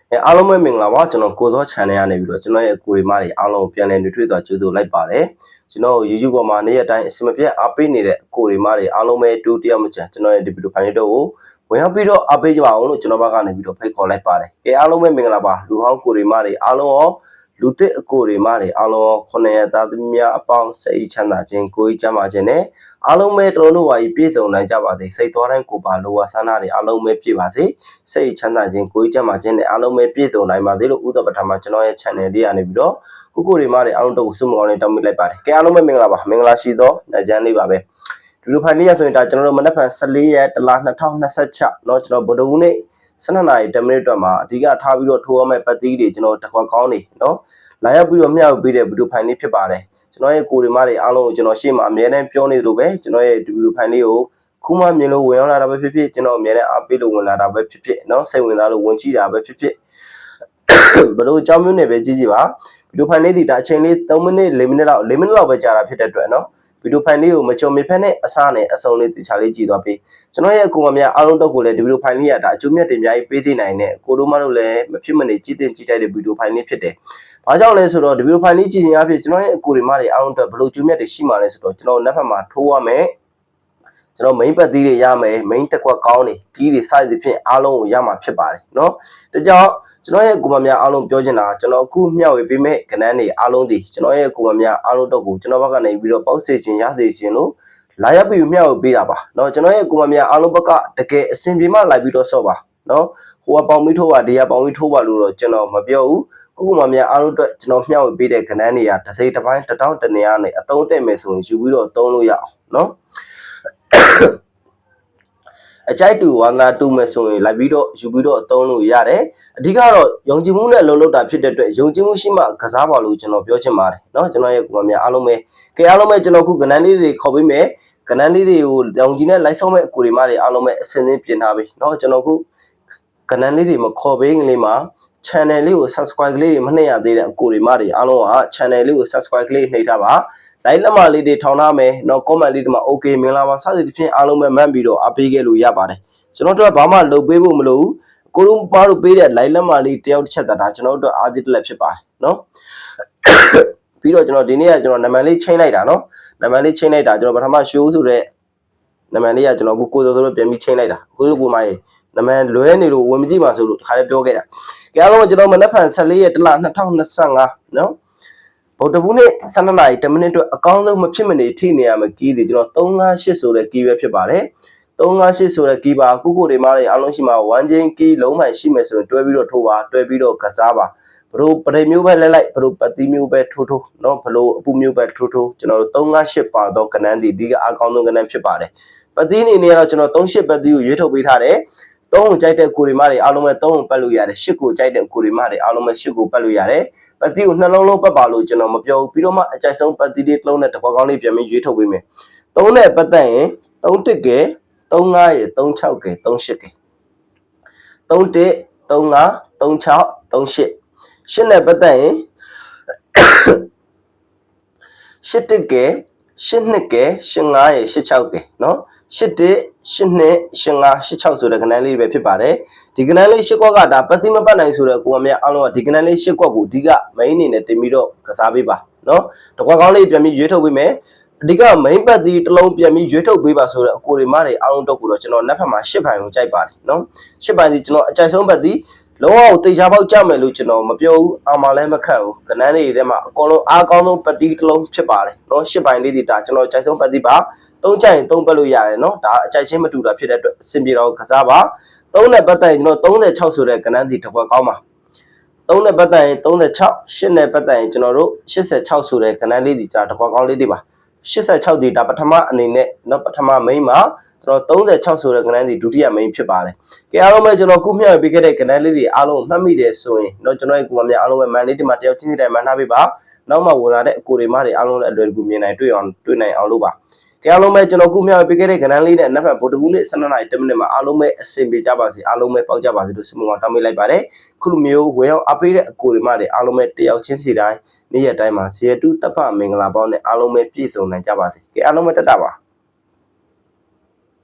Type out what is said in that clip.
အားလုံးပဲမင်္ဂလာပါကျွန်တော်ကိုသော channel ရနေပြီးတော့ကျွန်တော်ရဲ့ကိုရီမားတွေအားလုံးပြန်လည်နှွေးထွေးစွာကြိုဆိုလိုက်ပါတယ်ကျွန်တော် YouTube ပေါ်မှာနေ့ရက်တိုင်းအစီအမပြတ်အားပေးနေတဲ့ကိုရီမားတွေအားလုံးပဲတူတယောက်မချမ်းကျွန်တော်ရဲ့ဒီဗီဒီယိုဖိုင်လေးတော့ကိုဝင်ရောက်ပြီးတော့အားပေးကြပါအောင်လို့ကျွန်တော်ဘက်ကနေပြီးတော့ဖိတ်ခေါ်လိုက်ပါတယ်ကဲအားလုံးပဲမင်္ဂလာပါလူဟောင်းကိုရီမားတွေအားလုံးရောလူသစ်အကိုရီမားတွေအားလုံးရော9ရက်သားသမီးများအပေါင်းစိတ်ချမ်းသာခြင်းကိုယ်ကြီးကျန်းမာခြင်းနဲ့အားလုံးပဲတော်တို့ဝါကြီးပြည့်စုံနိုင်ကြပါစေစိတ်သွားတိုင်းကိုပါလိုဝါဆန္ဒတွေအားလုံးပဲပြည့်ပါစေစိတ်ချမ်းသာခြင်းကိုယ်ကြီးကျန်းမာခြင်းနဲ့အားလုံးပဲပြည့်စုံနိုင်ပါစေလို့ဥဒ္ဒပထမကျွန်တော်ရဲ့ channel လေးကနေပြီးတော့ကိုရီမားတွေအားလုံးတို့ကိုစုမကောင်းလေးတောင်းပေးလိုက်ပါတယ်ကဲအားလုံးပဲမင်္ဂလာပါမင်္ဂလာရှိသောညချမ်းလေးပါပဲဒီလိုဖိုင်လေးရဆိုရင်ဒါကျွန်တော်တို့မနက်ဖြန်14ရက်တလ2026เนาะကျွန်တော်ဗုဒ္ဓဟူးနေ့12နာရီ10မိနစ်အတွက်မှာအဓိကထားပြီးတော့ထိုးရမယ့်ပတ်သီးတွေကျွန်တော်တကွက်ကောင်းနေเนาะလာရောက်ပြီးတော့မျှဝေပေးတဲ့ဗီဒီယိုဖိုင်လေးဖြစ်ပါတယ်ကျွန်တော်ရဲ့ကိုရီမားတွေအားလုံးကိုကျွန်တော်ရှေ့မှာအမြဲတမ်းပြောနေသလိုပဲကျွန်တော်ရဲ့ဒီဗီဒီယိုဖိုင်လေးကိုခုမှမြင်လို့ဝင်ရောက်လာတာပဲဖြစ်ဖြစ်ကျွန်တော်အမြဲတမ်းအားပေးလို့ဝင်လာတာပဲဖြစ်ဖြစ်เนาะစိတ်ဝင်စားလို့ဝင်ကြည့်တာပဲဖြစ်ဖြစ်ဘလို့အကြောင်းမျိုးနဲ့ပဲကြည့်ကြည့်ပါဗီဒီယိုဖိုင်လေးဒီဒါအချိန်လေး3မိနစ်4မိနစ်လောက်ပဲကြာတာဖြစ်တဲ့အတွက်เนาะဗီဒီယိုဖိုင်လေးကိုမချုံမဖက်နဲ့အစားနဲ့အစုံလေးတခြားလေးကြည့်သွားပြီးကျွန်တော်ရဲ့အကူအမများအားလုံးတော့ကိုလည်းဒီဗီဒီယိုဖိုင်လေးကဒါအကျိုးမြတ်တွေအများကြီးပေးသိနိုင်တဲ့ကိုတို့မတို့လည်းမဖြစ်မနေကြည့်တင်ကြည့်ထိုက်တဲ့ဗီဒီယိုဖိုင်လေးဖြစ်တယ်။ဘာကြောင့်လဲဆိုတော့ဒီဗီဒီယိုဖိုင်လေးကြည့်ရင်အဖြစ်ကျွန်တော်ရဲ့အကူတွေမတွေအားလုံးတော့ဘလို့အကျိုးမြတ်တွေရှိမှလဲဆိုတော့ကျွန်တော်နောက်ဖက်မှာထိုးရမယ်ကျွန်တော် main ပတ်သီးတွေရမယ် main တစ်ခွက်ကောင်းတွေကီးတွေ size ဖြင့်အားလုံးကိုရမှာဖြစ်ပါတယ်เนาะဒါကြောင့်ကျွန်တော်ရဲ့ကိုမများအားလုံးပြောချင်တာကျွန်တော်အခုမျှဝေပေးမဲ့ကဏ္ဍတွေအားလုံးဒီကျွန်တော်ရဲ့ကိုမများအားလုံးတော့ကိုကျွန်တော်ဘက်ကနေပြီးတော့ပေါက်စေခြင်းရစေခြင်းလို့လာရောက်ပြီးမျှဝေပေးတာပါเนาะကျွန်တော်ရဲ့ကိုမများအားလုံးဘက်ကတကယ်အစဉ်ပြေမှလိုက်ပြီးတော့ဆော့ပါเนาะဟိုကပေါင်ပြီးထိုးပါဒီကပေါင်ပြီးထိုးပါလို့တော့ကျွန်တော်မပြောဘူးကိုမများအားလုံးအတွက်ကျွန်တော်မျှဝေပေးတဲ့ကဏ္ဍတွေကတစ်စိတ်တစ်ပိုင်းတစ်တောင်းတစ်နေရာနဲ့အသုံးတက်မယ်ဆိုရင်ယူပြီးတော့သုံးလို့ရအောင်เนาะအကြိုက်တူဝါငါတူမယ်ဆိုရင်လိုက်ပြီးတော့ယူပြီးတော့သုံးလို့ရတယ်အဓိကတော့ယုံကြည်မှုနဲ့လုံလောက်တာဖြစ်တဲ့အတွက်ယုံကြည်မှုရှိမှကစားပါလို့ကျွန်တော်ပြောချင်ပါတယ်เนาะကျွန်တော်ရဲ့ကိုမများအားလုံးပဲကဲအားလုံးပဲကျွန်တော်ခုကဏ္ဍလေးတွေခေါ်ပေးမယ်ကဏ္ဍလေးတွေကိုယုံကြည်နဲ့လိုက်ဆောင်မဲ့အကူတွေမတွေအားလုံးပဲအစင်းစင်းပြင်ထားပြီเนาะကျွန်တော်ခုကဏ္ဍလေးတွေမခေါ်ပေးကလေးမှာ channel လေးကို subscribe ကလေးမနှိပ်ရသေးတဲ့အကူတွေမတွေအားလုံးက channel လေးကို subscribe ကလေးနှိပ်ထားပါလိုက်လက်မလေးတွေထောင်ထားမယ်เนาะ comment လေးတွေမှာ okay မင်္ဂလာပါစသဖြင့်အားလုံးပဲမှတ်ပြီးတော့အားပေးခဲ့လို့ရပါတယ်ကျွန်တော်တို့ကဘာမှလုပ်ပေးဖို့မလိုဘူးကိုတို့ပါတို့ပေးတဲ့လိုက်လက်မလေးတယောက်တစ်ချက်ဒါကျွန်တော်တို့အားသေးတစ်လက်ဖြစ်ပါတယ်เนาะပြီးတော့ကျွန်တော်ဒီနေ့ကကျွန်တော်နာမည်လေးချိန်လိုက်တာเนาะနာမည်လေးချိန်လိုက်တာကျွန်တော်ပထမ show ဆိုတဲ့နာမည်လေးကကျွန်တော်ကိုစောစောပြန်ပြီးချိန်လိုက်တာကိုတို့ကိုမကြီးနာမည်လွဲနေလို့ဝင်မကြည့်ပါဆိုလို့တခါလေးပြောခဲ့တာကြအားလုံးကျွန်တော်မနက်ဖြန်14ရက်တလ2025เนาะဗုဒ္ဓဘူးနေ့12နာရီ10မိနစ်အတွက်အကောင်းဆုံးမဖြစ်မနေထိနေရမယ်ကီးတွေကျွန်တော်358ဆိုတဲ့ကီးပဲဖြစ်ပါတယ်358ဆိုတဲ့ကီးပါကိုတွေမားတွေအားလုံးရှိမှာ1ချင်းကီးလုံးမှန်ရှိမယ်ဆိုရင်တွဲပြီးတော့ထိုးပါတွဲပြီးတော့ကစားပါဘလို့ပရိမျိုးပဲလဲလိုက်ဘလို့ပတ်သီးမျိုးပဲထိုးเนาะဘလို့အပူမျိုးပဲထိုးကျွန်တော်တို့358ပါတော့ကဏ္ဍဒီကအကောင်းဆုံးကဏ္ဍဖြစ်ပါတယ်ပတ်သီးအနေနဲ့တော့ကျွန်တော်38ပတ်သီးကိုရွေးထုတ်ပေးထားတယ်3ကိုကြိုက်တဲ့ကိုတွေမားတွေအားလုံးပဲ3ကိုပတ်လို့ရတယ်8ကိုကြိုက်တဲ့ကိုတွေမားတွေအားလုံးပဲ8ကိုပတ်လို့ရတယ်ပတ်သီးကိုနှလုံးလုံးပတ်ပါလို့ကျွန်တော်မပြောဘူးပြီးတော့မှအကြိုက်ဆုံးပတ်သီးလေးတစ်လုံးနဲ့တစ်ခွက်ကောင်းလေးပြန်ပြီးရွေးထုတ်ပေးမယ်3နဲ့ပတ်သက်ရင်3တစ်ကဲ35ရယ်36ကဲ38ကဲ31 35 36 38 8နဲ့ပတ်သက်ရင်8တစ်ကဲ8နှစ်ကဲ85ရယ်86ကဲเนาะ8တစ်8နှစ်85 86ဆိုတဲ့ကဏ္ဍလေးပဲဖြစ်ပါတယ်ဒီကဏ္ဍလေး8ခွက်ကဒါပတ်တိမပတ်နိုင်ဆိုတဲ့ကိုအမေအားလုံးကဒီကဏ္ဍလေး8ခွက်ကိုအဓိက main အနေနဲ့တင်ပြီးတော့ကစားပေးပါเนาะတခွက်ကောင်းလေးပြန်ပြီးရွေးထုတ်ပေးမယ်အဓိက main ပတ်တိတစ်လုံးပြန်ပြီးရွေးထုတ်ပေးပါဆိုတဲ့အကိုတွေမတွေအားလုံးတော့ကိုတော့ကျွန်တော်နက်ဖက်မှာ8ပိုင်ကိုကြိုက်ပါတယ်เนาะ8ပိုင်စီကျွန်တော်အကြိုက်ဆုံးပတ်တိလုံးဝကိုတေချာပေါက်ကြမယ်လို့ကျွန်တော်မပြောဘူးအာမလည်းမခန့်ဘူးကဏ္ဍလေးတွေထဲမှာအကောင်လုံးအားကောင်းဆုံးပတ်တိတစ်လုံးဖြစ်ပါတယ်เนาะ8ပိုင်လေးဒီဒါကျွန်တော်အကြိုက်ဆုံးပတ်တိပါ3ကြိုက်ရင်3ပတ်လို့ရတယ်เนาะဒါအကြိုက်ချင်းမတူတာဖြစ်တဲ့အတွက်အဆင်ပြေတော့ကစားပါ3နဲ့ပတ်သက်ရင်ကျွန်တော်36ဆိုတဲ့ကဏ္ဍစီတစ်ခွက်ကောင်းပါ3နဲ့ပတ်သက်ရင်36 8နဲ့ပတ်သက်ရင်ကျွန်တော်တို့86ဆိုတဲ့ကဏ္ဍလေးစီဒါတစ်ခွက်ကောင်းလေးတွေပါ86ဒီဒါပထမအနေနဲ့เนาะပထမ main မှာကျွန်တော်36ဆိုတဲ့ကဏ္ဍစီဒုတိယ main ဖြစ်ပါတယ်ကြည့်အားလုံးပဲကျွန်တော်ခုမျှဝေပေးခဲ့တဲ့ကဏ္ဍလေးတွေအားလုံးမှတ်မိတယ်ဆိုရင်เนาะကျွန်တော်ရဲ့ကိုမများအားလုံးပဲ man လေးဒီမှာတယောက်ချင်းစီတိုင်းမှတ်ထားပေးပါနောက်မှဝင်လာတဲ့အကိုတွေမတွေအားလုံးလည်းအလွယ်တကူမြင်နိုင်တွေ့နိုင်အောင်လုပ်ပါကြအားလုံးပဲကျွန်တော်ခုမျှဝေပေးခဲ့တဲ့ကဏ္ဍလေးနဲ့နောက်ဖက်ဗုဒ္ဓဘူးနေ့12နာရီ10မိနစ်မှာအားလုံးပဲအဆင်ပြေကြပါစေအားလုံးပဲပေါက်ကြပါစေလို့ဆုမွန်တောင်းပေးလိုက်ပါတယ်ခုလိုမျိုးဝယ်ရောက်အပေးတဲ့အကိုတွေမတွေအားလုံးပဲတယောက်ချင်းစီတိုင်းနေ့ရက်တိုင်းမှာဇေယျတုတပ်ပမင်္ဂလာပေါင်းနဲ့အားလုံးပဲပြည့်စုံနိုင်ကြပါစေကြအားလုံးပဲတက်တာပါ